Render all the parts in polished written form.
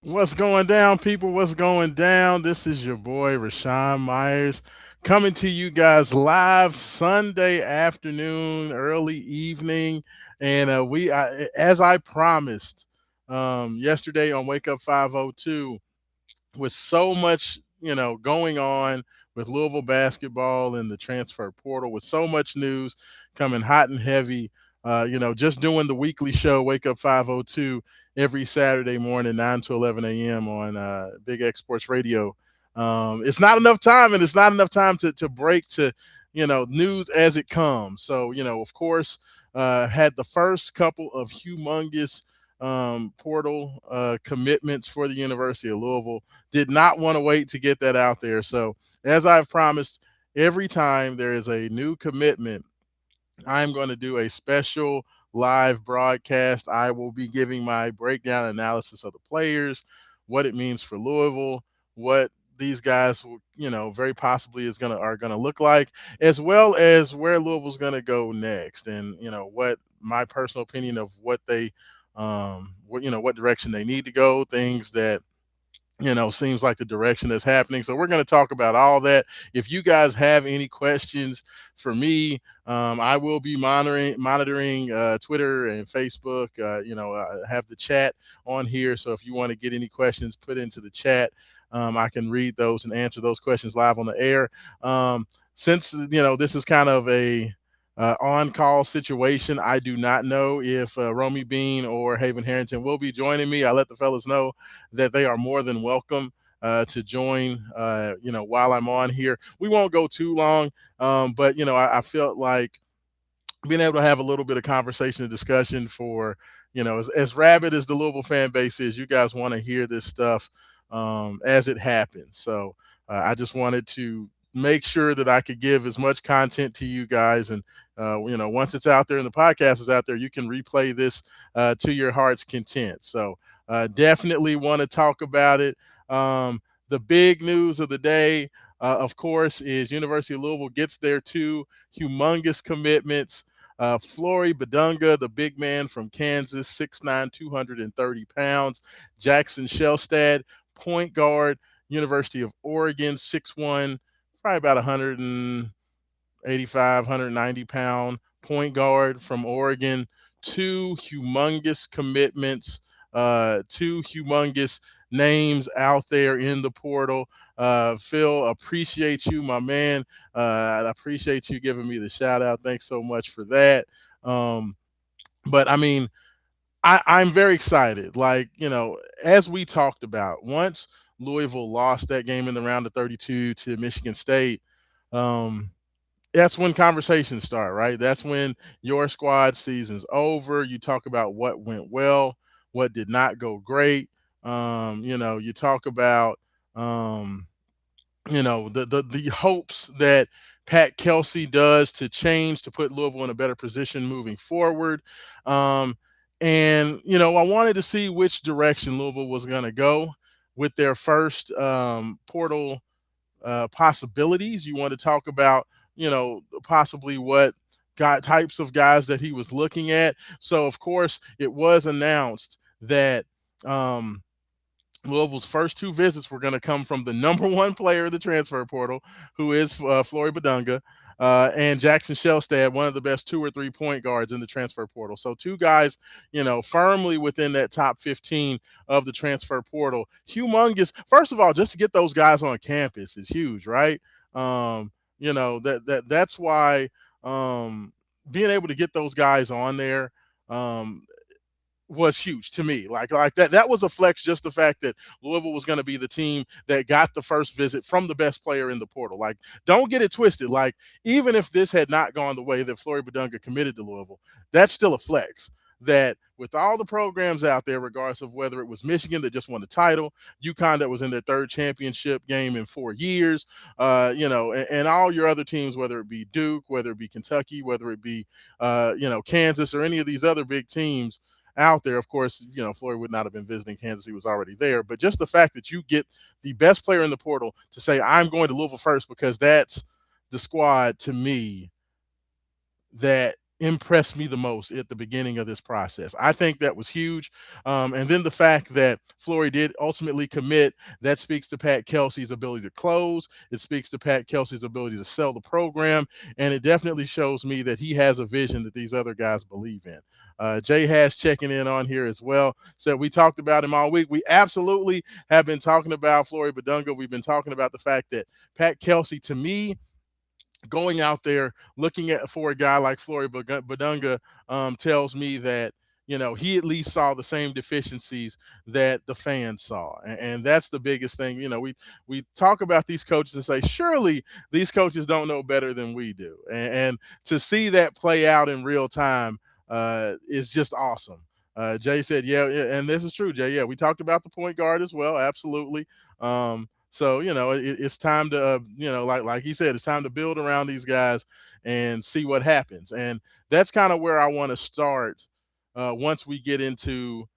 What's going down, people? What's going down? This is your boy Raashaan Myers coming to you guys live Sunday afternoon, early evening, and as I promised yesterday on Wake Up 502, with so much going on with Louisville basketball and the transfer portal, with so much news coming hot and heavy. Just doing the weekly show, Wake Up 502, every Saturday morning, 9 to 11 a.m. on Big X Sports Radio. It's not enough time, and it's not enough time to break to news as it comes. So of course, had the first couple of humongous portal commitments for the University of Louisville. Did not want to wait to get that out there. So, as I've promised, every time there is a new commitment, I'm going to do a special live broadcast. I will be giving my breakdown analysis of the players, what it means for Louisville, what these guys very possibly are gonna look like, as well as where Louisville's gonna go next, and what my personal opinion of what they what direction they need to go, things that seems like the direction that's happening. So we're going to talk about all that. If you guys have any questions for me, I will be monitoring Twitter and Facebook. Have the chat on here. So if you want to get any questions put into the chat, I can read those and answer those questions live on the air. Since this is kind of a on-call situation, I do not know if Romy Bean or Haven Harrington will be joining me. I let the fellas know that they are more than welcome to join. While I'm on here, we won't go too long, but I felt like being able to have a little bit of conversation and discussion for as rabid as the Louisville fan base is, you guys want to hear this stuff as it happens. So I just wanted to make sure that I could give as much content to you guys, and once it's out there and the podcast is out there, you can replay this to your heart's content. So definitely want to talk about it. The big news of the day, of course, is University of Louisville gets their two humongous commitments. Flory Badunga, the big man from Kansas, 6'9", 230 pounds. Jackson Shellstad, point guard, University of Oregon, 6'1", probably about 185, 190-pound point guard from Oregon. Two humongous commitments, two humongous names out there in the portal. Phil, appreciate you, my man. I appreciate you giving me the shout out. Thanks so much for that. Um, but I mean, I'm very excited. Like, as we talked about, once Louisville lost that game in the round of 32 to Michigan State, um, that's when conversations start, right? That's when your squad season's over. You talk about what went well, what did not go great. You talk about um, the hopes that Pat Kelsey does to change to put Louisville in a better position moving forward. Um, and I wanted to see which direction Louisville was going to go with their first portal possibilities. You want to talk about possibly what types of guys that he was looking at. So of course it was announced that um, Louisville's first two visits were going to come from the number one player in the transfer portal, who is Flory Badunga, and Jackson Shellstad, one of the best 2 or 3 point guards in the transfer portal. So two guys, firmly within that top 15 of the transfer portal. Humongous. First of all, just to get those guys on campus is huge, right? That's why being able to get those guys on there. Um, was huge to me. Like that was a flex, just the fact that Louisville was going to be the team that got the first visit from the best player in the portal. Like, don't get it twisted. Like, even if this had not gone the way that Flory Badunga committed to Louisville, that's still a flex. That with all the programs out there, regardless of whether it was Michigan that just won the title, UConn that was in their third championship game in 4 years, and all your other teams, whether it be Duke, whether it be Kentucky, whether it be Kansas, or any of these other big teams out there. Of course, Floyd would not have been visiting Kansas. He was already there. But just the fact that you get the best player in the portal to say, I'm going to Louisville first, because that's the squad to me that impressed me the most at the beginning of this process. I think that was huge. And then the fact that Flory did ultimately commit, that speaks to Pat Kelsey's ability to close. It speaks to Pat Kelsey's ability to sell the program. And it definitely shows me that he has a vision that these other guys believe in. Jay Hash checking in on here as well. Said we talked about him all week. We absolutely have been talking about Flory Badunga. We've been talking about the fact that Pat Kelsey, to me, going out there looking at for a guy like Flory Badunga tells me that he at least saw the same deficiencies that the fans saw, and that's the biggest thing. We talk about these coaches and say surely these coaches don't know better than we do, and to see that play out in real time is just awesome. Jay said, yeah, and this is true, Jay. Yeah, we talked about the point guard as well, absolutely. So it's time to like he said, it's time to build around these guys and see what happens. And that's kind of where I want to start once we get into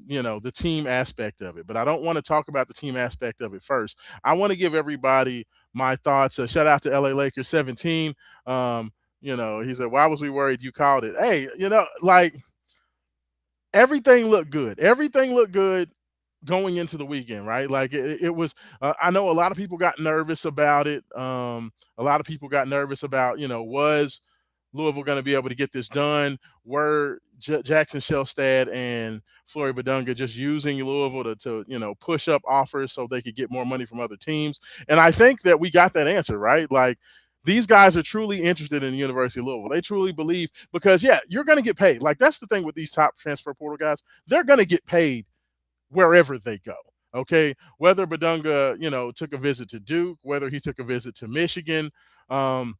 the team aspect of it. But I don't want to talk about the team aspect of it first. I want to give everybody my thoughts. Shout out to LA Lakers 17. He said, "Why was we worried you called it?" Hey, like everything looked good. Everything looked good going into the weekend, right? Like it was. I know a lot of people got nervous about it. A lot of people got nervous about, was Louisville going to be able to get this done? Were Jackson Shellstad and Flory Badunga just using Louisville to push up offers so they could get more money from other teams? And I think that we got that answer, right? Like these guys are truly interested in the University of Louisville. They truly believe because yeah, you're going to get paid. Like that's the thing with these top transfer portal guys. They're going to get paid wherever they go. Okay, whether Badunga, took a visit to Duke, whether he took a visit to Michigan, um,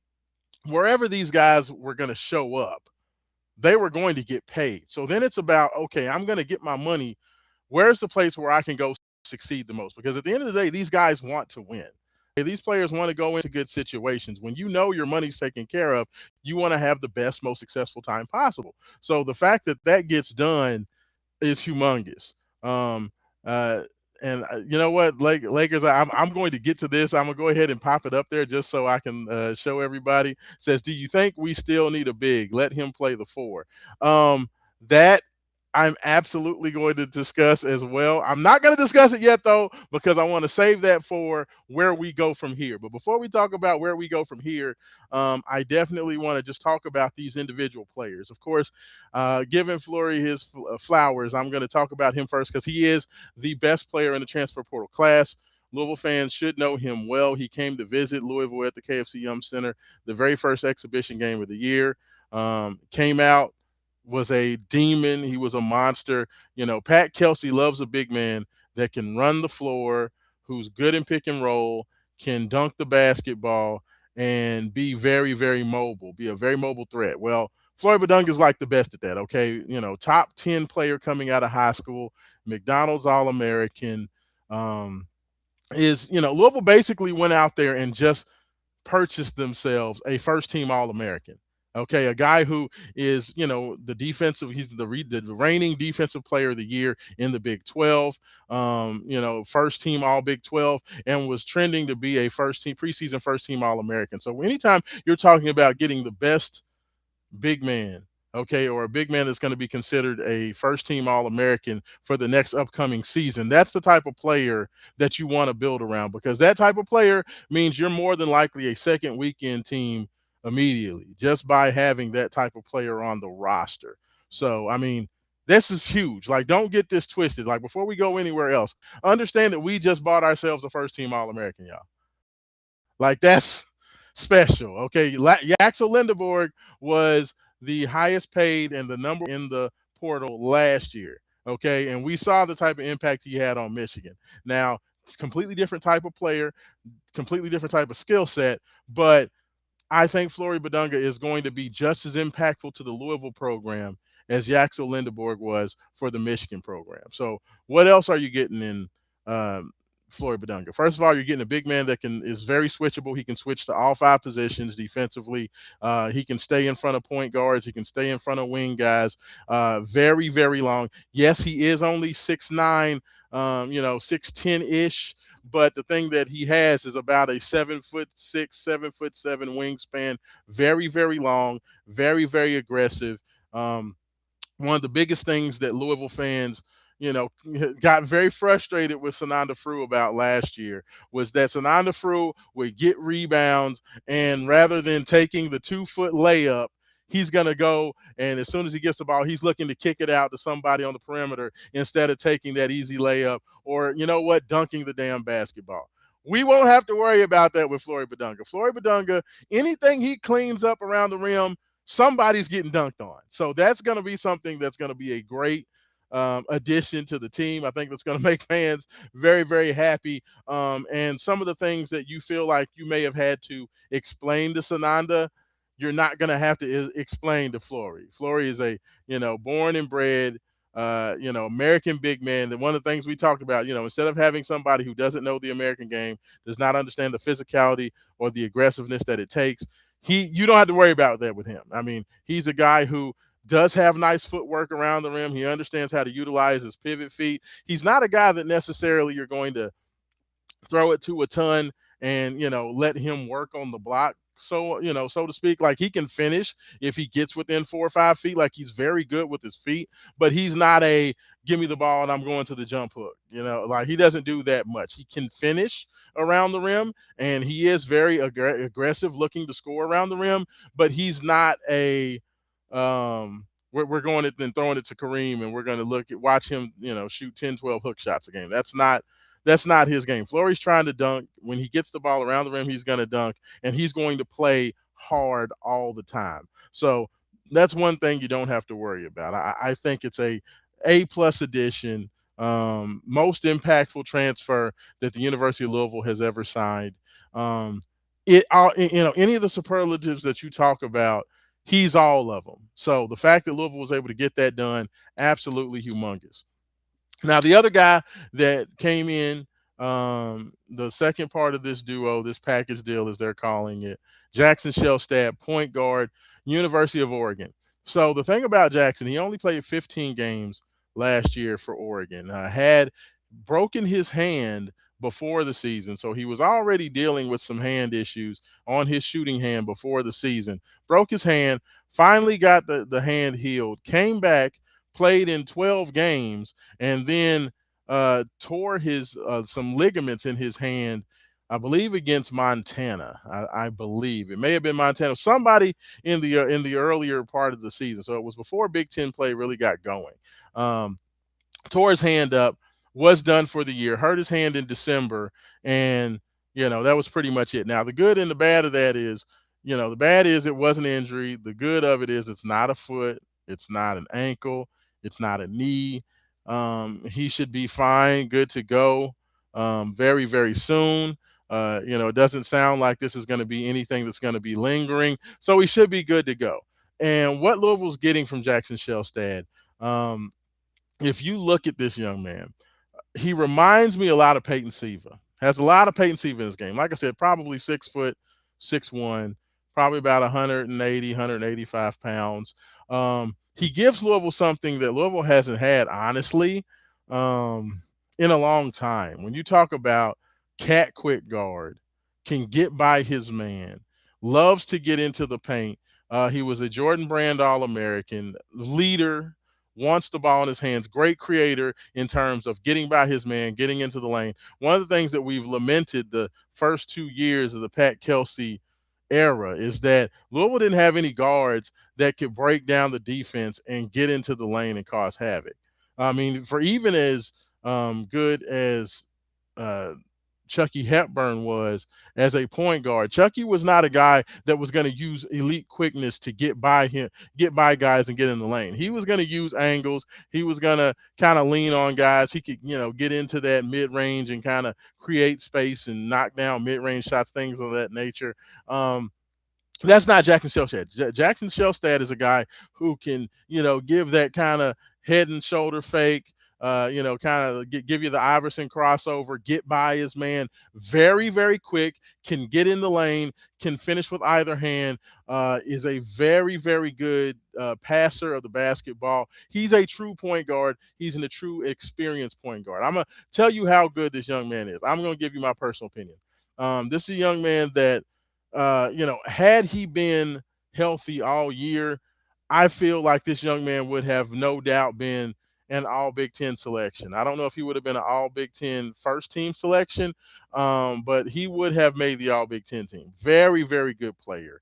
wherever these guys were going to show up, they were going to get paid. So then it's about, okay, I'm going to get my money. Where's the place where I can go succeed the most? Because at the end of the day, these guys want to win. These players want to go into good situations. When you know your money's taken care of, you want to have the best, most successful time possible. So the fact that that gets done is humongous. Um, uh, and you know what, Lakers, I'm going to get to this. I'm gonna go ahead and pop it up there just so I can show everybody. Says, do you think we still need a big? Let him play the four. That I'm absolutely going to discuss as well. I'm not going to discuss it yet though because I want to save that for where we go from here. But before we talk about where we go from here, I definitely want to just talk about these individual players. Of course, giving Flory his flowers, I'm going to talk about him first because he is the best player in the transfer portal class. Louisville fans should know him well. He came to visit Louisville at the KFC Yum Center, the very first exhibition game of the year. Came out, was a demon. He was a monster. Pat Kelsey loves a big man that can run the floor, who's good in pick and roll, can dunk the basketball, and be very, very mobile, be a very mobile threat. Well, Floyd Badung is like the best at that. Okay, top 10 player coming out of high school, McDonald's All American. Um, is Louisville basically went out there and just purchased themselves a first team All American. Okay, a guy who is, he's the reigning defensive player of the year in the Big 12, first team All Big 12, and was trending to be a first team preseason first team All American. So anytime you're talking about getting the best big man, okay, or a big man that's going to be considered a first team All American for the next upcoming season. That's the type of player that you want to build around because that type of player means you're more than likely a second weekend team immediately just by having that type of player on the roster. So, I mean, this is huge. Like, don't get this twisted. Like, before we go anywhere else, understand that we just bought ourselves a first team All American, y'all. Like that's special. Okay, Yaxel Lindeborg was the highest paid and the number in the portal last year. Okay, and we saw the type of impact he had on Michigan. Now, it's completely different type of player, completely different type of skill set, but I think Flory Badunga is going to be just as impactful to the Louisville program as Yaxel Lindeborg was for the Michigan program. So, what else are you getting in Flory Badunga? First of all, you're getting a big man that is very switchable. He can switch to all five positions defensively. He can stay in front of point guards. He can stay in front of wing guys. Very, very long. Yes, he is only 6'9", 6'10" ish, but the thing that he has is about a 7'6", 7'7" wingspan, very, very long, very, very aggressive. Um, One of the biggest things that Louisville fans, you know, got very frustrated with Sananda Frew about last year was that Sananda Frew would get rebounds, and rather than taking the 2 foot layup, he's going to go, and as soon as he gets the ball, he's looking to kick it out to somebody on the perimeter instead of taking that easy layup, or, you know what, dunking the damn basketball. We won't have to worry about that with Flory Badunga. Flory Badunga, anything he cleans up around the rim, somebody's getting dunked on. So that's going to be something that's going to be a great addition to the team. I think that's going to make fans very, very happy. And some of the things that you feel like you may have had to explain to Sananda, you're not going to have to explain to Flory. Flory is a, born and bred, American big man. That one of the things we talked about, instead of having somebody who doesn't know the American game, does not understand the physicality or the aggressiveness that it takes, you don't have to worry about that with him. I mean, he's a guy who does have nice footwork around the rim. He understands how to utilize his pivot feet. He's not a guy that necessarily you're going to throw it to a ton and let him work on the block, so so to speak. Like, he can finish if he gets within 4 or 5 feet. Like, he's very good with his feet, but he's not a give me the ball and I'm going to the jump hook. Like, he doesn't do that much. He can finish around the rim, and he is very aggressive, looking to score around the rim, but he's not a we're going it and throwing it to Kareem, and we're going to watch him, shoot 10, 12 hook shots a game. That's not his game. Flory's trying to dunk. When he gets the ball around the rim, he's going to dunk, and he's going to play hard all the time. So that's one thing you don't have to worry about. I think it's A+ addition, most impactful transfer that the University of Louisville has ever signed. Any of the superlatives that you talk about, he's all of them. So the fact that Louisville was able to get that done, absolutely humongous. Now, the other guy that came in, the second part of this duo, this package deal, as they're calling it, Jackson Shellstad, point guard, University of Oregon. So the thing about Jackson, he only played 15 games last year for Oregon. Had broken his hand before the season, so he was already dealing with some hand issues on his shooting hand before the season. Broke his hand, finally got the hand healed, came back, played in 12 games, and then tore his some ligaments in his hand. I believe against Montana. I believe it may have been Montana. Somebody in the earlier part of the season. So it was before Big Ten play really got going. Um, Tore his hand up, was done for the year, hurt his hand in December, and that was pretty much it. Now, the good and the bad of that is, the bad is it was an injury. The good of it is it's not a foot, it's not an ankle, it's not a knee. He should be fine, good to go, very, very soon. It doesn't sound like this is going to be anything that's going to be lingering, so he should be good to go. And what Louisville's getting from Jackson Shellstad, um, if you look at this young man, he reminds me a lot of Peyton Siva. Has a lot of Peyton Siva in his game. Like I said, probably 6 foot, 6'1", probably about 180, 185 pounds. He gives Louisville something that Louisville hasn't had, honestly, um, in a long time. When you talk about cat quick guard, can get by his man, loves to get into the paint. He was a Jordan Brand All-American, leader, wants the ball in his hands, great creator in terms of getting by his man, getting into the lane. One of the things that we've lamented the first 2 years of the Pat Kelsey era is that Louisville didn't have any guards that could break down the defense and get into the lane and cause havoc. I mean, for even as good as uh, Chucky Hepburn was as a point guard, Chucky was not a guy that was going to use elite quickness to get by guys and get in the lane. He was going to use angles. He was going to kind of lean on guys. He could, get into that mid range and kind of create space and knock down mid range shots, things of that nature. That's not Jackson Shellstad. Jackson Shellstad is a guy who can, give that kind of head and shoulder fake, kind of give you the Iverson crossover, get by his man, very, very quick, can get in the lane, can finish with either hand, is a very, very good passer of the basketball. He's a true point guard. He's a true experienced point guard. I'm going to tell you how good this young man is. I'm going to give you my personal opinion. This is a young man that, had he been healthy all year, I feel like this young man would have no doubt been an all Big Ten selection. I don't know if he would have been an all Big Ten first team selection, but he would have made the all Big Ten team. Very, very good player.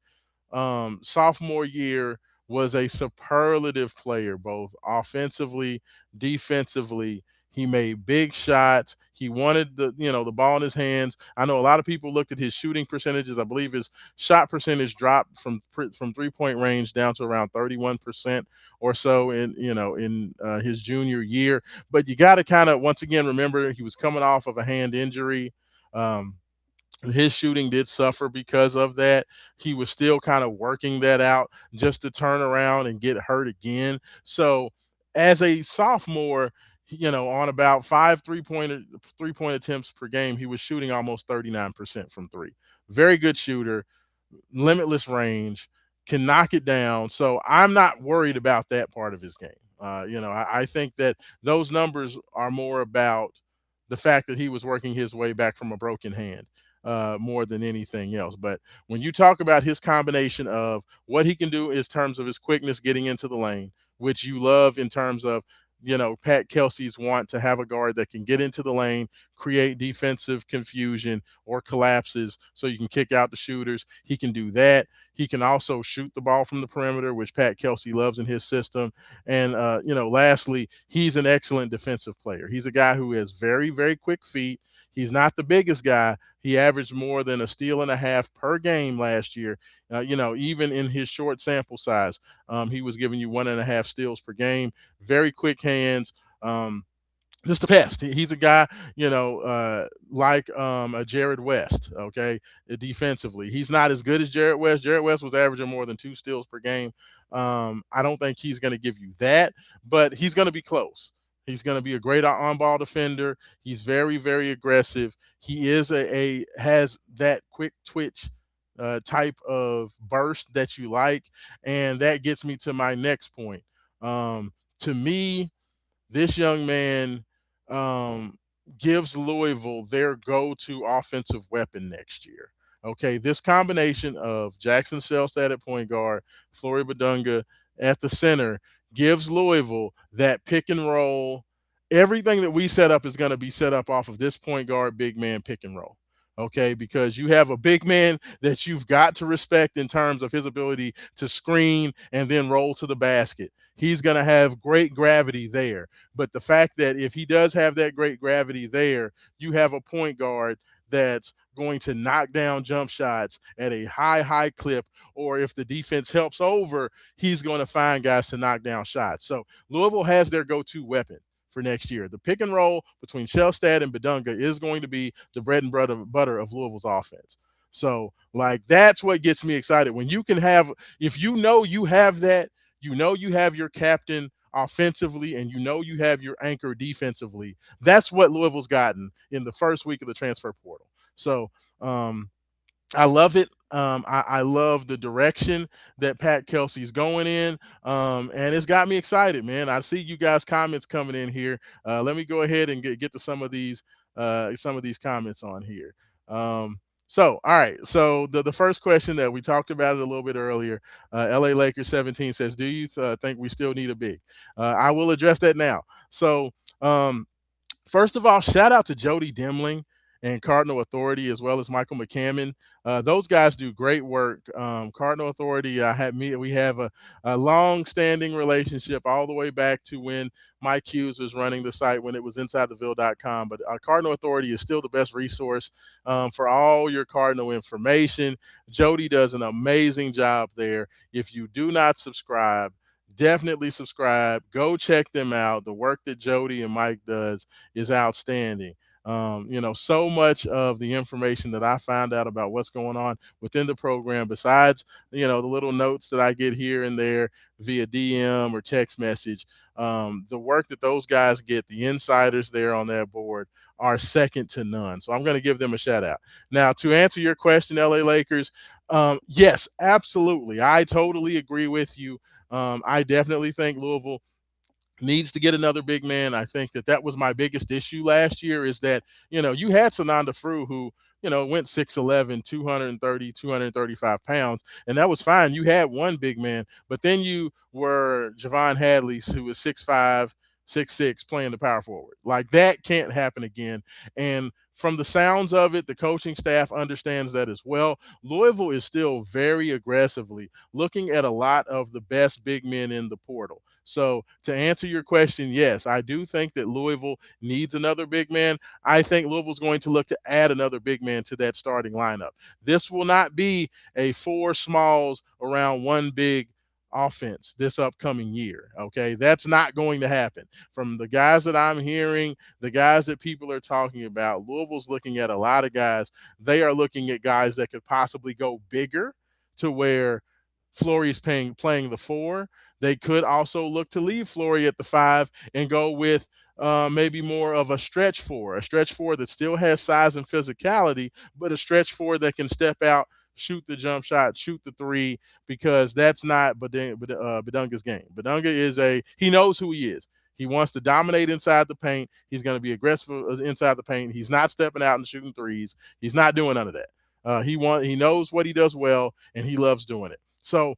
Sophomore year was a superlative player, both offensively, defensively. He made big shots. He wanted the ball in his hands. I know a lot of people looked at his shooting percentages. I believe his shot percentage dropped from 3 point range down to around 31% or so in his junior year. But you got to kind of once again remember he was coming off of a hand injury. Um, his shooting did suffer because of that. He was still kind of working that out just to turn around and get hurt again. So, as a sophomore, on about 5 3 point attempts per game, he was shooting almost 39% from three. Very good shooter, limitless range, can knock it down. So I'm not worried about that part of his game. I think that those numbers are more about the fact that he was working his way back from a broken hand more than anything else. But when you talk about his combination of what he can do in terms of his quickness getting into the lane, which you love in terms of Pat Kelsey's want to have a guard that can get into the lane, create defensive confusion or collapses so you can kick out the shooters. He can do that. He can also shoot the ball from the perimeter, which Pat Kelsey loves in his system. And lastly, he's an excellent defensive player. He's a guy who has very, very quick feet. He's not the biggest guy. He averaged more than a steal and a half per game last year. Even in his short sample size, he was giving you 1.5 steals per game. Very quick hands. Just a pest. He's a guy, like a Jared West, okay, defensively. He's not as good as Jared West. Jared West was averaging more than 2 steals per game. I don't think he's going to give you that, but he's going to be close. He's going to be a great on-ball defender. He's very, very aggressive. He is has that quick twitch type of burst that you like, and that gets me to my next point. To me, this young man um, gives Louisville their go-to offensive weapon next year. Okay, this combination of Jackson Shelstad at point guard, Flory Badunga at the center gives Louisville that pick and roll. Everything that we set up is going to be set up off of this point guard, big man pick and roll. Okay, because you have a big man that you've got to respect in terms of his ability to screen and then roll to the basket. He's going to have great gravity there. But the fact that if he does have that great gravity there, you have a point guard that's going to knock down jump shots at a high, high clip. Or if the defense helps over, he's going to find guys to knock down shots. So Louisville has their go to weapon for next year. The pick and roll between Shellstad and Badunga is going to be the bread and butter of Louisville's offense. So, like, that's what gets me excited. When you can have, if you know you have that, you have your captain offensively and you have your anchor defensively. That's what Louisville's gotten in the first week of the transfer portal. So I love it. I love the direction that Pat Kelsey's going in, and it's got me excited, man. I see you guys' comments coming in here. Let me go ahead and get to some of these comments on here. All right. So the first question that we talked about it a little bit earlier, LA Lakers 17 says, "Do you think we still need a big?" I will address that now. So um, first of all, shout out to Jody Demling and Cardinal Authority as well as Michael McCammon. Those guys do great work. Cardinal Authority, we have a long-standing relationship all the way back to when Mike Hughes was running the site when it was insidetheville.com. But Cardinal Authority is still the best resource for all your Cardinal information. Jody does an amazing job there. If you do not subscribe, definitely subscribe. Go check them out. The work that Jody and Mike does is outstanding. So much of the information that I found out about what's going on within the program, besides, the little notes that I get here and there via DM or text message, the work that those guys get, the insiders there on that board, are second to none. So I'm going to give them a shout out. Now, to answer your question, LA Lakers, yes, absolutely. I totally agree with you. I definitely think Louisville needs to get another big man. I think that was my biggest issue last year, is that, you had Sananda Fru, who, went 6'11", 230, 235 pounds, and that was fine. You had one big man, but then you were Javon Hadley, who was 6'5", 6'6", playing the power forward. Like, that can't happen again. And from the sounds of it, the coaching staff understands that as well. Louisville is still very aggressively looking at a lot of the best big men in the portal. So, to answer your question, yes, I do think that Louisville needs another big man. I think Louisville's going to look to add another big man to that starting lineup. This will not be a four smalls around one big offense this upcoming year. Okay. That's not going to happen. From the guys that I'm hearing, the guys that people are talking about, Louisville's looking at a lot of guys. They are looking at guys that could possibly go bigger, to where Flory's playing the four. They could also look to leave Flory at the five and go with maybe more of a stretch four that still has size and physicality, but a stretch four that can step out, shoot the jump shot, shoot the three, because that's not Badunga's game. Badunga he knows who he is. He wants to dominate inside the paint. He's going to be aggressive inside the paint. He's not stepping out and shooting threes. He's not doing none of that. He knows what he does well, and he loves doing it. So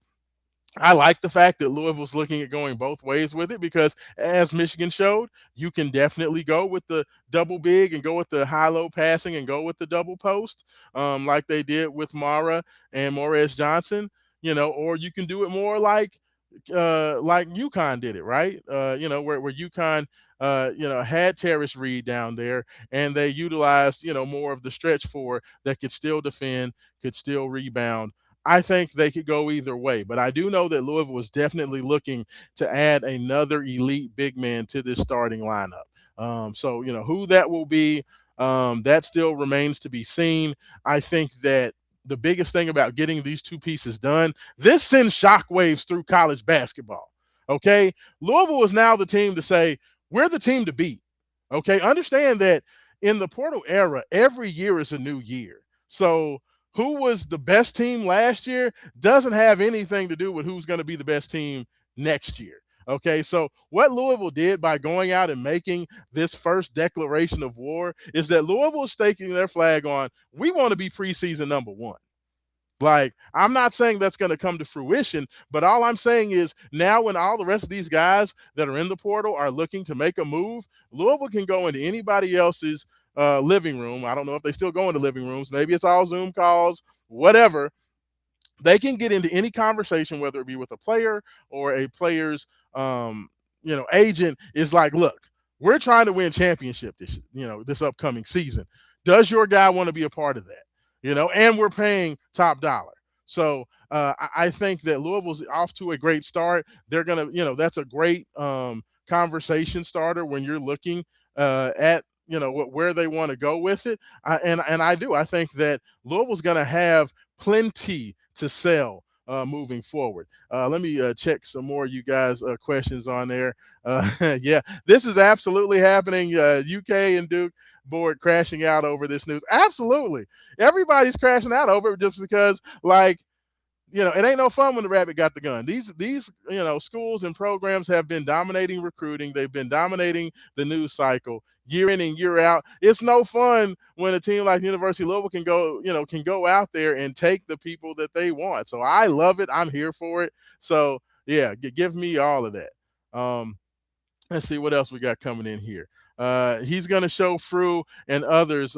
I like the fact that Louisville's looking at going both ways with it, because, as Michigan showed, you can definitely go with the double big and go with the high low passing and go with the double post, like they did with Mara and Morez Johnson, or you can do it more like UConn did it, right? Where UConn, had Terrace Reed down there, and they utilized, more of the stretch four that could still defend, could still rebound. I think they could go either way, but I do know that Louisville was definitely looking to add another elite big man to this starting lineup. So, who that will be, that still remains to be seen. I think that the biggest thing about getting these two pieces done, this sends shockwaves through college basketball. Okay. Louisville is now the team to say, we're the team to beat. Okay. Understand that in the portal era, every year is a new year. So, who was the best team last year doesn't have anything to do with who's going to be the best team next year. Okay, so what Louisville did by going out and making this first declaration of war is that Louisville is staking their flag on, we want to be preseason number one. Like, I'm not saying that's going to come to fruition, but all I'm saying is, now when all the rest of these guys that are in the portal are looking to make a move, Louisville can go into anybody else's living room. I don't know if they still go into living rooms. Maybe it's all Zoom calls, whatever. They can get into any conversation, whether it be with a player or a player's, agent. Is like, look, we're trying to win championship this upcoming season. Does your guy want to be a part of that? And we're paying top dollar. So I think that Louisville's off to a great start. They're gonna, that's a great conversation starter when you're looking at where they want to go with it. And I do. I think that Louisville's gonna have plenty to sell moving forward. Let me check some more you guys questions on there. Yeah, this is absolutely happening. UK and Duke board crashing out over this news. Absolutely. Everybody's crashing out over it, just because, like, it ain't no fun when the rabbit got the gun. These schools and programs have been dominating recruiting. They've been dominating the news cycle year in and year out. It's no fun when a team like the University of Louisville can go out there and take the people that they want. So I love it. I'm here for it. So yeah, give me all of that. Let's see what else we got coming in here. He's going to show Fru and others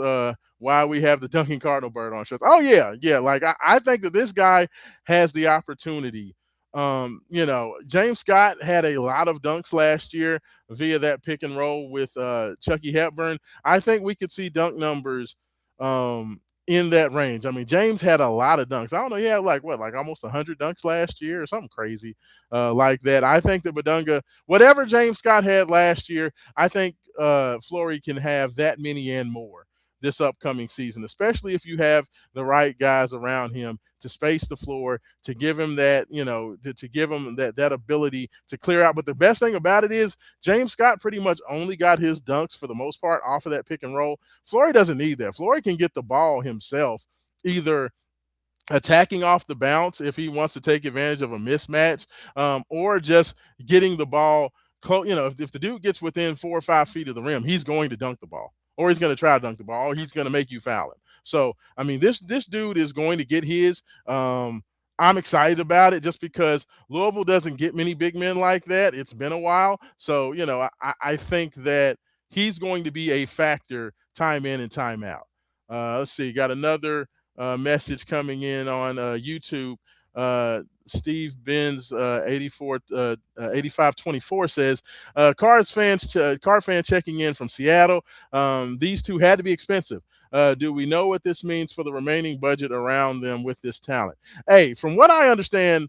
why we have the Duncan Cardinal bird on shirts. Oh, yeah. Yeah. Like, I think that this guy has the opportunity. James Scott had a lot of dunks last year via that pick and roll with Chucky Hepburn. I think we could see dunk numbers in that range. I mean, James had a lot of dunks. I don't know. He had like almost 100 dunks last year or something crazy like that. I think that Badunga, whatever James Scott had last year, I think Flory can have that many and more this upcoming season, especially if you have the right guys around him to space the floor, to give him that, to give him that ability to clear out. But the best thing about it is James Scott pretty much only got his dunks for the most part off of that pick and roll. Flory doesn't need that. Flory can get the ball himself, either attacking off the bounce if he wants to take advantage of a mismatch, or just getting the ball close. If the dude gets within 4 or 5 feet of the rim, he's going to dunk the ball, or he's going to try to dunk the ball, or he's going to make you foul him. So I mean, this dude is going to get his. I'm excited about it just because Louisville doesn't get many big men like that. It's been a while, so I think that he's going to be a factor time in and time out. Let's see, got another message coming in on YouTube. Steve Benz 8524 says, Card fan checking in from Seattle. These two had to be expensive. Do we know what this means for the remaining budget around them with this talent? Hey, from what I understand,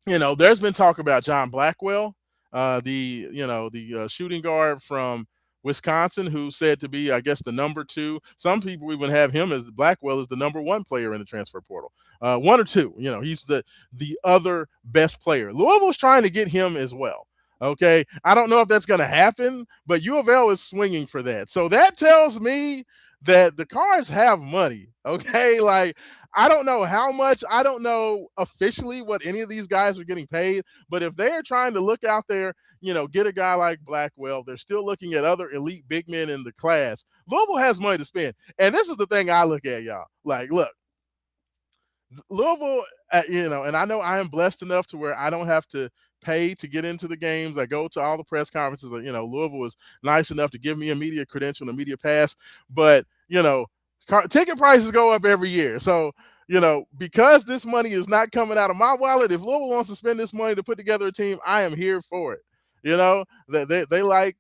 there's been talk about John Blackwell, the shooting guard from Wisconsin, who's said to be, I guess, the number two. Some people even have him as Blackwell as the number one player in the transfer portal, one or two. He's the other best player. Louisville's trying to get him as well. Okay, I don't know if that's going to happen, but U of L is swinging for that. So that tells me that the Cards have money. Okay, like I don't know how much. I don't know officially what any of these guys are getting paid, but if they're trying to look out there, get a guy like Blackwell, they're still looking at other elite big men in the class. Louisville has money to spend. And this is the thing I look at, y'all. Like, look, Louisville, and I know I am blessed enough to where I don't have to pay to get into the games. I go to all the press conferences. Louisville was nice enough to give me a media credential and a media pass, but ticket prices go up every year. So because this money is not coming out of my wallet, if Louisville wants to spend this money to put together a team, I am here for it. They like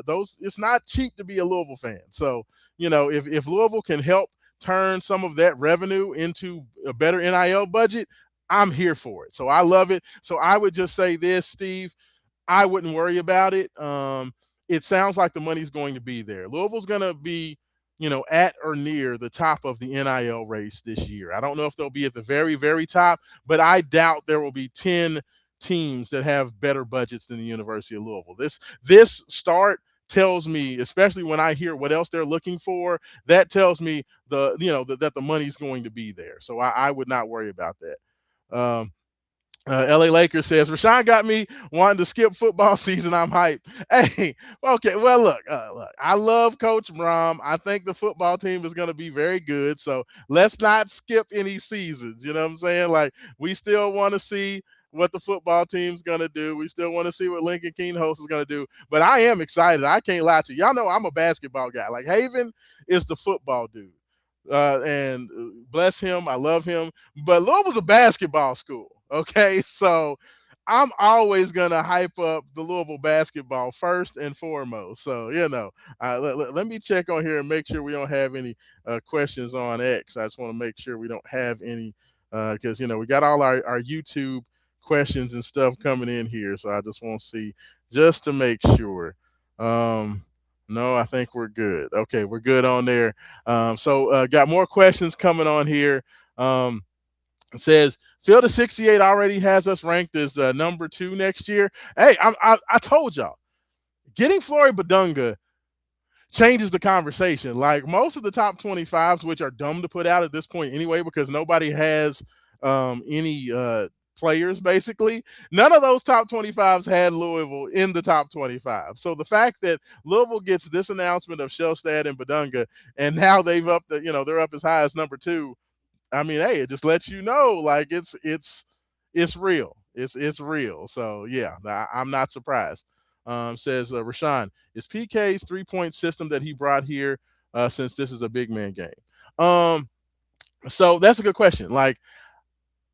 those. It's not cheap to be a Louisville fan. So if Louisville can help turn some of that revenue into a better NIL budget, I'm here for it. So I love it. So I would just say this, Steve, I wouldn't worry about it. It sounds like the money's going to be there. Louisville's going to be, at or near the top of the NIL race this year. I don't know if they'll be at the very, very top, but I doubt there will be 10 teams that have better budgets than the University of Louisville. This start tells me, especially when I hear what else they're looking for, that tells me that the money's going to be there. So I would not worry about that. LA Lakers says Raashaan got me wanting to skip football season. I'm hyped. Hey, okay. Well, look. I love Coach Brom. I think the football team is going to be very good. So let's not skip any seasons. You know what I'm saying? Like we still want to see what the football team's going to do. We still want to see what Lincoln Keenhost is going to do. But I am excited. I can't lie to you. Y'all know I'm a basketball guy. Like Haven is the football dude. And bless him, I love him. But Louisville's a basketball school, okay? So I'm always gonna hype up the Louisville basketball first and foremost. So let me check on here and make sure we don't have any questions on X. I just want to make sure we don't have any because we got all our YouTube questions and stuff coming in here. So I just want to see just to make sure. No, I think we're good. Okay, we're good on there. So got more questions coming on here. It says Field of 68 already has us ranked as number 2 next year. Hey, I told y'all, getting Flory Badunga changes the conversation. Like most of the top 25s, which are dumb to put out at this point anyway, because nobody has any players basically. None of those top 25s had Louisville in the top 25. So the fact that Louisville gets this announcement of Shellstad and Badunga, and now they're up as high as number 2. I mean, hey, it just lets you know, like it's real. It's real. So yeah, I'm not surprised. Says Raashaan, is PK's 3-point system that he brought here since this is a big man game? So that's a good question. Like,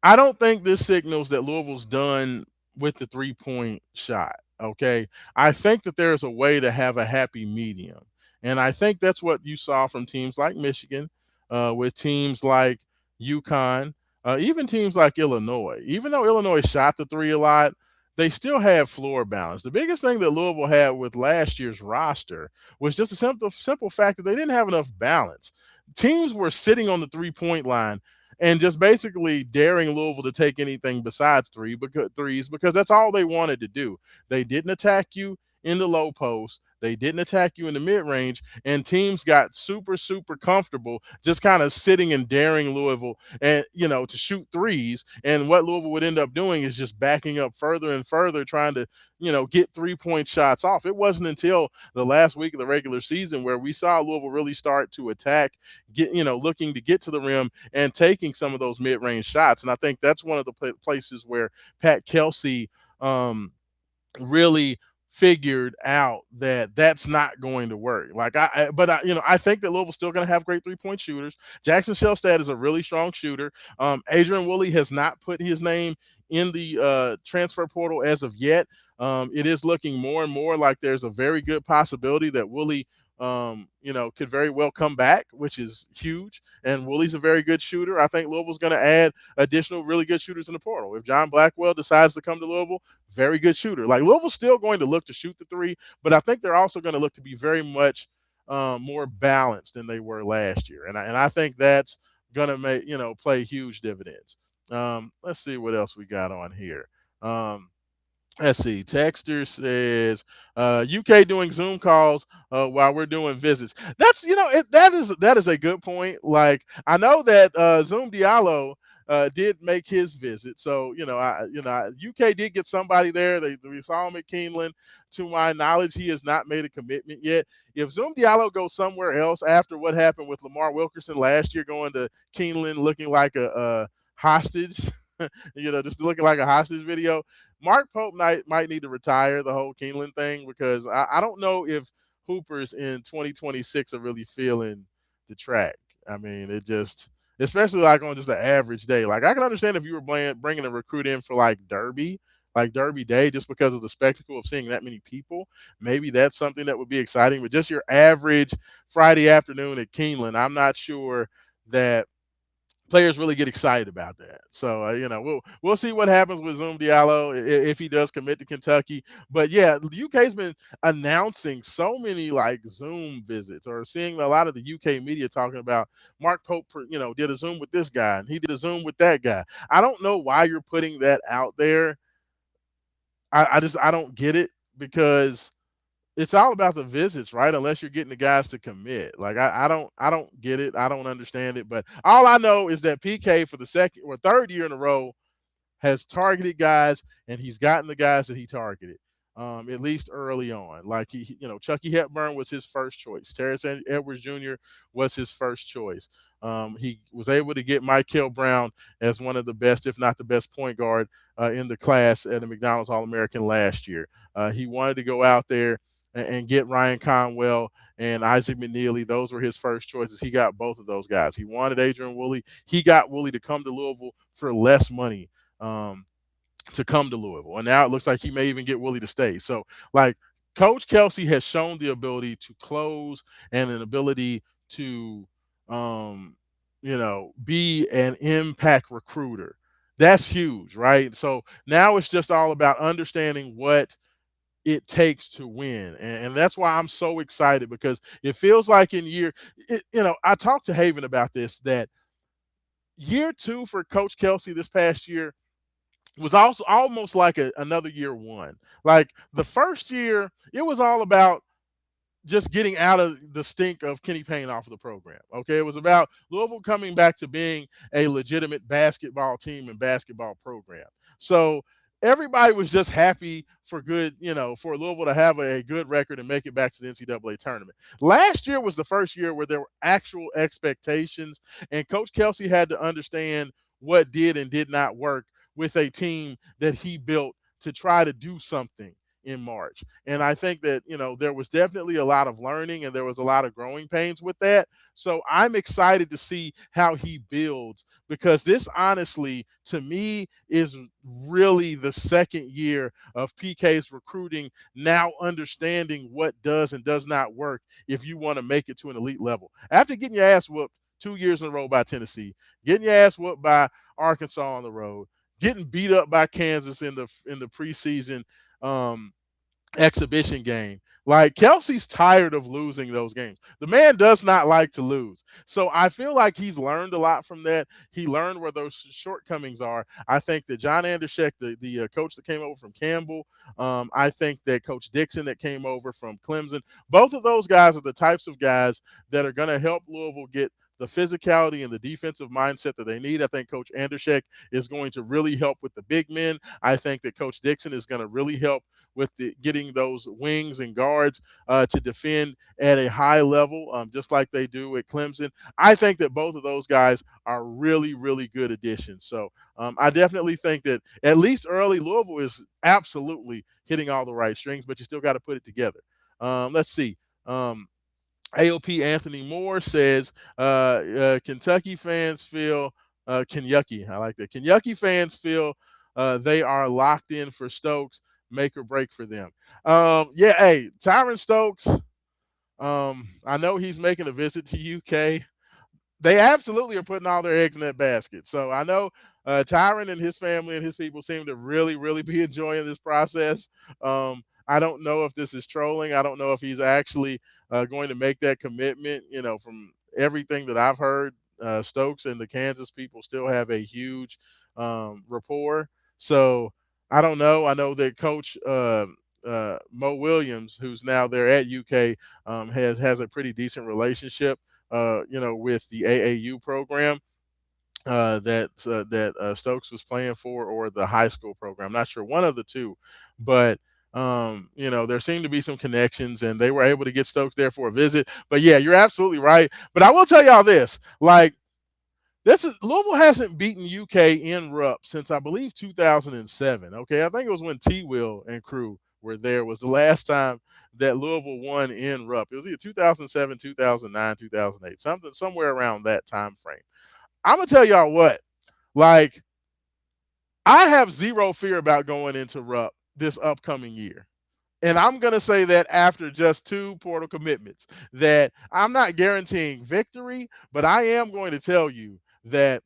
I don't think this signals that Louisville's done with the 3-point shot. Okay. I think that there's a way to have a happy medium. And I think that's what you saw from teams like Michigan, with teams like UConn, even teams like Illinois. Even though Illinois shot the 3 a lot, they still have floor balance. The biggest thing that Louisville had with last year's roster was just a simple fact that they didn't have enough balance. Teams were sitting on the 3-point line and just basically daring Louisville to take anything besides threes because that's all they wanted to do. They didn't attack you in the low post. They didn't attack you in the mid range, and teams got super comfortable just kind of sitting and daring Louisville and to shoot threes. And what Louisville would end up doing is just backing up further and further, trying to get 3-point shots off. It wasn't until the last week of the regular season where we saw Louisville really start to attack, looking to get to the rim and taking some of those mid range shots. And I think that's one of the places where Pat Kelsey. Really figured out that that's not going to work. Like but I think that Louisville's still going to have great 3-point shooters. Jackson Shelstad is a really strong shooter. Adrian Woolley has not put his name in the transfer portal as of yet. It is looking more and more like there's a very good possibility that Woolley could very well come back, which is huge. And Woolley's a very good shooter. I think Louisville's going to add additional really good shooters in the portal. If John Blackwell decides to come to Louisville, very good shooter. Like Louisville's still going to look to shoot the three, but I think they're also going to look to be very much more balanced than they were last year. And I think that's going to make play huge dividends. Let's see what else we got on here. Let's see. Texter says UK doing Zoom calls while we're doing visits. That's that is a good point. Like I know that Zoom Diallo did make his visit, so UK did get somebody there. We saw him at Keeneland. To my knowledge, he has not made a commitment yet. If Zoom Diallo goes somewhere else after what happened with Lamar Wilkerson last year, going to Keeneland looking like a hostage, just looking like a hostage video. Mark Pope might need to retire the whole Keeneland thing because I don't know if Hoopers in 2026 are really feeling the track. I mean, it just, especially like on just an average day. Like I can understand if you were bringing a recruit in for like Derby Day, just because of the spectacle of seeing that many people. Maybe that's something that would be exciting. But just your average Friday afternoon at Keeneland, I'm not sure that players really get excited about that. So we'll see what happens with Zoom Diallo if he does commit to Kentucky. But yeah, the UK's been announcing so many like Zoom visits, or seeing a lot of the UK media talking about Mark Pope. Did a Zoom with this guy and he did a Zoom with that guy. I don't know why you're putting that out there. I don't get it because it's all about the visits, right? Unless you're getting the guys to commit. Like I don't get it. I don't understand it. But all I know is that PK for the second or third year in a row has targeted guys, and he's gotten the guys that he targeted. At least early on, like Chucky Hepburn was his first choice. Terrence Edwards Jr. was his first choice. He was able to get Michael Brown as one of the best, if not the best, point guard in the class at the McDonald's All-American last year. He wanted to go out there and get Ryan Conwell and Isaac McNeely. Those were his first choices. He got both of those guys. He wanted Adrian Woolley. He got Woolley to come to Louisville for less money. To come to Louisville. And now it looks like he may even get Willie to stay. So, like, Coach Kelsey has shown the ability to close and an ability to, be an impact recruiter. That's huge, right? So now it's just all about understanding what it takes to win. And that's why I'm so excited because it feels like I talked to Haven about this, that year two for Coach Kelsey this past year was also almost like another year one. Like the first year, it was all about just getting out of the stink of Kenny Payne off of the program. Okay. It was about Louisville coming back to being a legitimate basketball team and basketball program. So everybody was just happy for Louisville to have a good record and make it back to the NCAA tournament. Last year was the first year where there were actual expectations, and Coach Kelsey had to understand what did and did not work with a team that he built to try to do something in March. And I think that, there was definitely a lot of learning and there was a lot of growing pains with that. So I'm excited to see how he builds, because this honestly, to me, is really the second year of PK's recruiting, now understanding what does and does not work if you want to make it to an elite level. After getting your ass whooped 2 years in a row by Tennessee, getting your ass whooped by Arkansas on the road, getting beat up by Kansas in the preseason um, exhibition game. Like Kelsey's tired of losing those games. The man does not like to lose. So I feel like he's learned a lot from that. He learned where those shortcomings are. I think that John Andershek, the coach that came over from Campbell, I think that Coach Dixon that came over from Clemson, both of those guys are the types of guys that are going to help Louisville get the physicality and the defensive mindset that they need. I think Coach Andershek is going to really help with the big men. I think that Coach Dixon is going to really help with getting those wings and guards to defend at a high level, just like they do at Clemson. I think that both of those guys are really, really good additions. So I definitely think that at least early, Louisville is absolutely hitting all the right strings, but you still got to put it together. Let's see. AOP Anthony Moore says Kentucky fans feel Kentucky. I like that. Kentucky fans feel they are locked in for Stokes, make or break for them. Yeah, hey, Tyron Stokes. I know he's making a visit to UK. They absolutely are putting all their eggs in that basket. So I know Tyron and his family and his people seem to really, really be enjoying this process. I don't know if this is trolling. I don't know if he's actually going to make that commitment. From everything that I've heard, Stokes and the Kansas people still have a huge rapport. So I don't know. I know that Coach Mo Williams, who's now there at UK, has a pretty decent relationship with the AAU program that Stokes was playing for, or the high school program. I'm not sure, one of the two, but there seemed to be some connections, and they were able to get Stokes there for a visit. But yeah, you're absolutely right. But I will tell y'all this, like. This is Louisville hasn't beaten UK in Rupp since I believe 2007. Okay, I think it was when T. Will and crew were there was the last time that Louisville won in Rupp. It was either 2007, 2009, 2008, something somewhere around that time frame. I'm gonna tell y'all what, like I have zero fear about going into Rupp this upcoming year. And I'm going to say that after just two portal commitments, that I'm not guaranteeing victory, but I am going to tell you that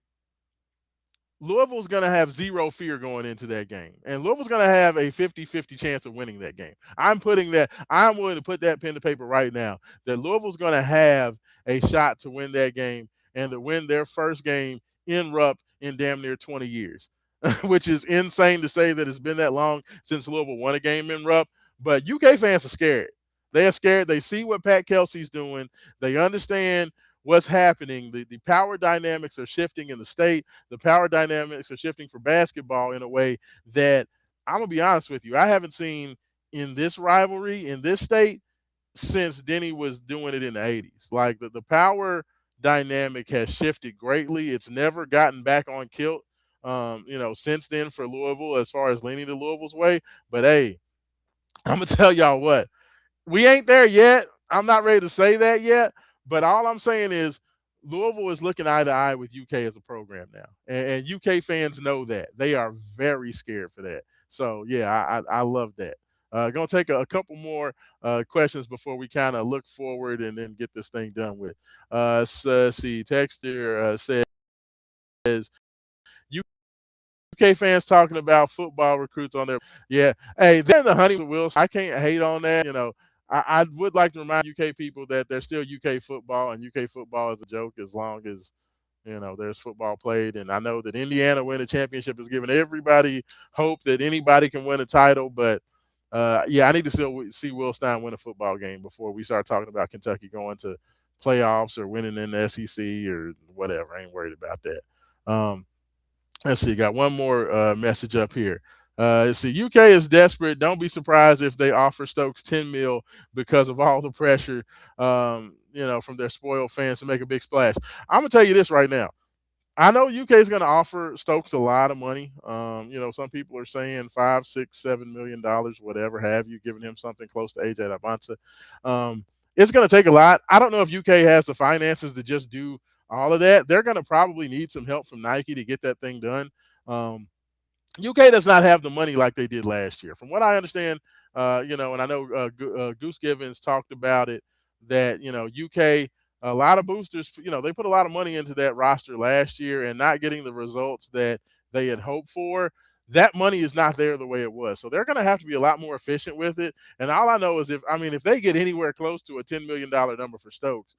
Louisville's going to have zero fear going into that game. And Louisville's going to have a 50-50 chance of winning that game. I'm willing to put that pen to paper right now, that Louisville's going to have a shot to win that game and to win their first game in Rupp in damn near 20 years, which is insane to say that it's been that long since Louisville won a game in Rupp. But UK fans are scared. They are scared. They see what Pat Kelsey's doing. They understand what's happening. The power dynamics are shifting in the state. The power dynamics are shifting for basketball in a way that I'm gonna be honest with you, I haven't seen in this rivalry in this state since Denny was doing it in the 80s. Like the power dynamic has shifted greatly. It's never gotten back on kilt, since then for Louisville as far as leaning to Louisville's way. But hey, I'm gonna tell y'all what, we ain't there yet. I'm not ready to say that yet, but all I'm saying is Louisville is looking eye to eye with UK as a program now, and UK fans know that. They are very scared for that. So yeah, I love that. Gonna take a couple more questions before we kind of look forward and then get this thing done with. So, see, Texter says UK fans talking about football recruits on their. Yeah, hey, they're in the honeymoon with Wilson. I can't hate on that. I would like to remind UK people that there's still UK football, and UK football is a joke as long as there's football played. And I know that Indiana winning a championship is giving everybody hope that anybody can win a title. But yeah, I need to still see Will Stein win a football game before we start talking about Kentucky going to playoffs or winning in the SEC or whatever. I ain't worried about that. Let's see, got one more message up here. Let's see, UK is desperate. Don't be surprised if they offer Stokes 10 mil because of all the pressure, from their spoiled fans to make a big splash. I'm gonna tell you this right now. I know UK is going to offer Stokes a lot of money. Some people are saying 5, 6, $7 million, whatever have you, giving him something close to AJ Labanza. It's going to take a lot. I don't know if UK has the finances to just do all of that. They're going to probably need some help from Nike to get that thing done. UK does not have the money like they did last year. From what I understand, and I know Goose Givens talked about it, that, UK, a lot of boosters, they put a lot of money into that roster last year and not getting the results that they had hoped for, that money is not there the way it was. So they're going to have to be a lot more efficient with it. And all I know is if they get anywhere close to a $10 million number for Stokes,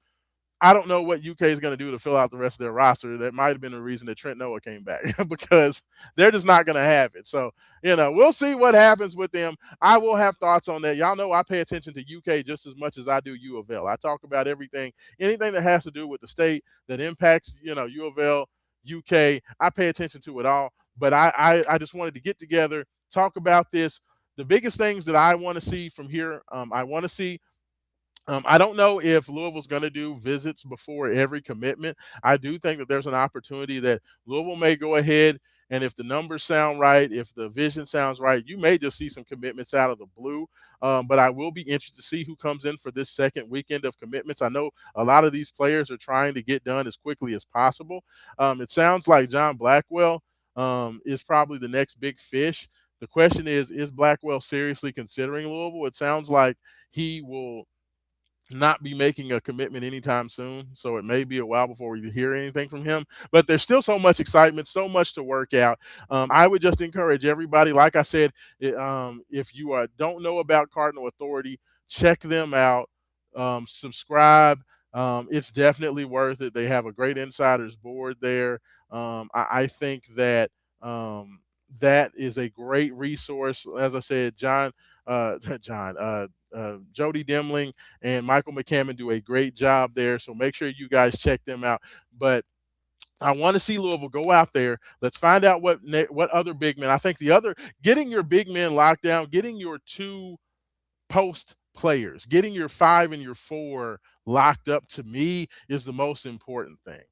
I don't know what UK is going to do to fill out the rest of their roster. That might have been the reason that Trent Noah came back because they're just not going to have it. So, we'll see what happens with them. I will have thoughts on that. Y'all know I pay attention to UK just as much as I do U of L. I talk about anything that has to do with the state that impacts, U of L, UK. I pay attention to it all. But I just wanted to get together, talk about this. The biggest things that I want to see from here, I want to see I don't know if Louisville's going to do visits before every commitment. I do think that there's an opportunity that Louisville may go ahead, and if the numbers sound right, if the vision sounds right, you may just see some commitments out of the blue. But I will be interested to see who comes in for this second weekend of commitments. I know a lot of these players are trying to get done as quickly as possible. It sounds like John Blackwell is probably the next big fish. The question is Blackwell seriously considering Louisville? It sounds like he will not be making a commitment anytime soon. So it may be a while before we hear anything from him. But there's still so much excitement, so much to work out. I would just encourage everybody, like I said, if you don't know about Cardinal Authority, check them out, subscribe. It's definitely worth it. They have a great insiders board there. I think that that is a great resource. As I said, John, Jody Demling and Michael McCammon do a great job there. So make sure you guys check them out. But I want to see Louisville go out there. Let's find out what other big men. I think getting your big men locked down, getting your two post players, getting your 5 and your 4 locked up to me is the most important thing.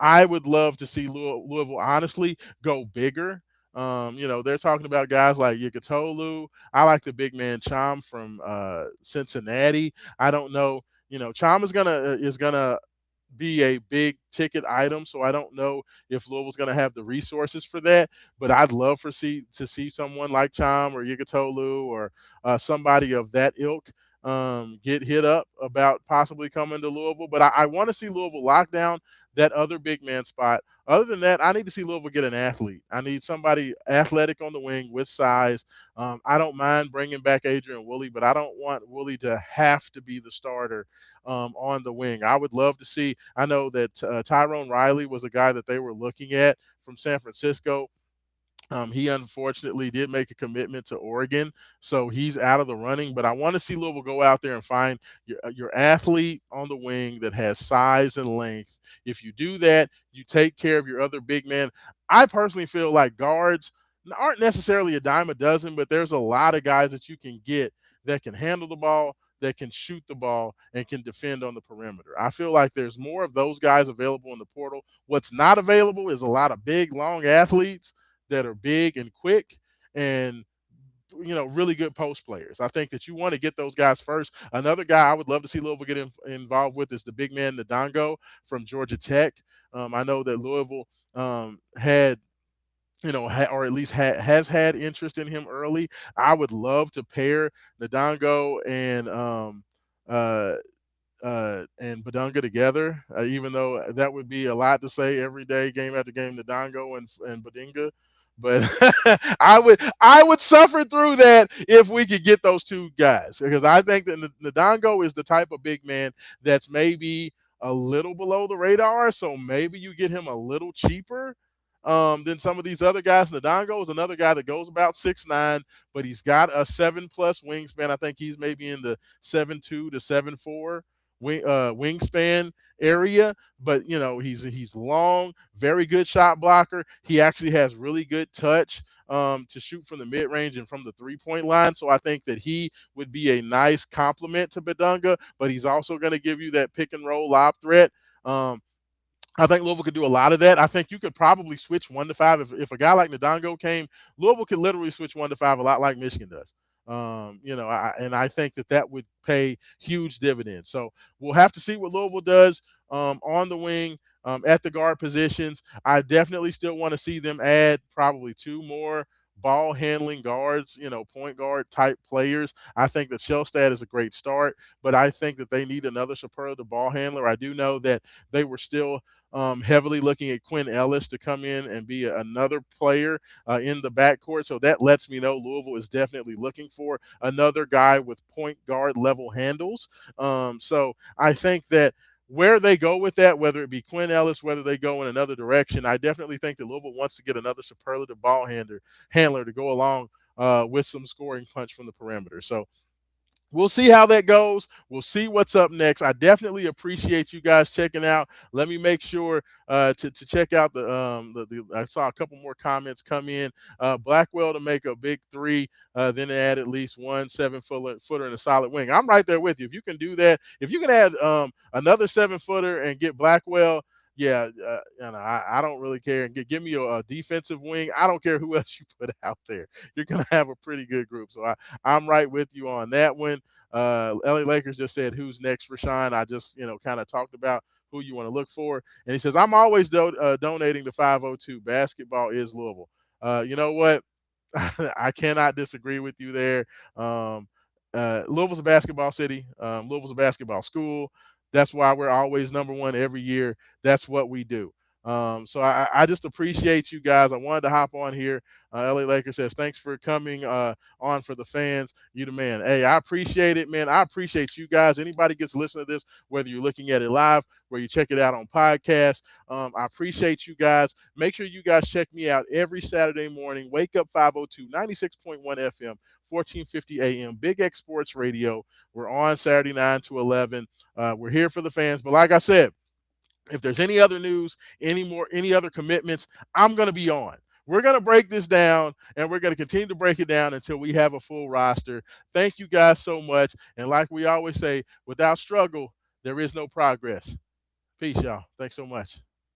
I would love to see Louisville honestly go bigger. They're talking about guys like Yikatolu. I like the big man Chom from Cincinnati. I don't know. Chom is gonna be a big ticket item. So I don't know if Louisville's going to have the resources for that. But I'd love to see someone like Cham or Yigatolu or somebody of that ilk get hit up about possibly coming to Louisville. But I want to see Louisville lock down that other big man spot. Other than that, I need to see Louisville get an athlete. I need somebody athletic on the wing with size. I don't mind bringing back Adrian Woolley, but I don't want Woolley to have to be the starter on the wing. I would love to see. I know that Tyrone Riley was a guy that they were looking at from San Francisco. He unfortunately did make a commitment to Oregon, so he's out of the running. But I want to see Louisville go out there and find your athlete on the wing that has size and length. If you do that, you take care of your other big men. I personally feel like guards aren't necessarily a dime a dozen, but there's a lot of guys that you can get that can handle the ball, that can shoot the ball, and can defend on the perimeter. I feel like there's more of those guys available in the portal. What's not available is a lot of big, long athletes that are big and quick and really good post players. I think that you want to get those guys first. Another guy I would love to see Louisville get involved with is the big man Ndongo from Georgia Tech. I know that Louisville had or at least has had interest in him early. I would love to pair Ndongo uh, and Badunga together, even though that would be a lot to say every day, game after game, Ndongo and Badunga. But I would suffer through that if we could get those two guys because I think that Ndongo is the type of big man that's maybe a little below the radar, so maybe you get him a little cheaper than some of these other guys. Ndongo is another guy that goes about 6'9", but he's got a 7+ wingspan. I think he's maybe in the 7'2" to 7'4" wingspan area, but he's long, very good shot blocker. He actually has really good touch to shoot from the mid range and from the 3-point line. So I think that he would be a nice complement to Badunga, but he's also going to give you that pick and roll lob threat. I think Louisville could do a lot of that. I think you could probably switch 1 to 5 if a guy like Ndongo came. Louisville could literally switch 1 to 5 a lot like Michigan does. And I think that would pay huge dividends. So we'll have to see what Louisville does on the wing, at the guard positions. I definitely still want to see them add probably 2 more ball handling guards, point guard type players. I think that Shellstad is a great start, but I think that they need another superlative ball handler. I do know that they were still heavily looking at Quinn Ellis to come in and be another player in the backcourt. So that lets me know Louisville is definitely looking for another guy with point guard level handles. So I think that where they go with that, whether it be Quinn Ellis, whether they go in another direction, I definitely think that Louisville wants to get another superlative handler to go along with some scoring punch from the perimeter. So we'll see how that goes. We'll see what's up next. I definitely appreciate you guys checking out. Let me make sure to check out the. I saw a couple more comments come in. Blackwell to make a big three, then add at least one 7 footer and a solid wing. I'm right there with you. If you can do that, if you can add another 7 footer and get Blackwell. Yeah, I don't really care. And give me a defensive wing. I don't care who else you put out there. You're gonna have a pretty good group. So I'm right with you on that one. LA Lakers just said, "Who's next for Sean?" I just, kind of talked about who you want to look for, and he says, "I'm always donating to 502. Basketball is Louisville." You know what? I cannot disagree with you there. Um, Louisville's a basketball city. Louisville's a basketball school. That's why we're always number one every year. That's what we do. So I just appreciate you guys. I wanted to hop on here. LA Lakers says, thanks for coming on for the fans. You the man. Hey, I appreciate it, man. I appreciate you guys. Anybody gets to listen to this, whether you're looking at it live, where you check it out on podcast. I appreciate you guys. Make sure you guys check me out every Saturday morning. Wake up 502, 96.1 FM, 1450 AM, Big X Sports Radio. We're on Saturday 9 to 11. We're here for the fans. But like I said, if there's any other news, any other commitments, I'm going to be on. We're going to break this down, and we're going to continue to break it down until we have a full roster. Thank you guys so much. And like we always say, without struggle, there is no progress. Peace, y'all. Thanks so much.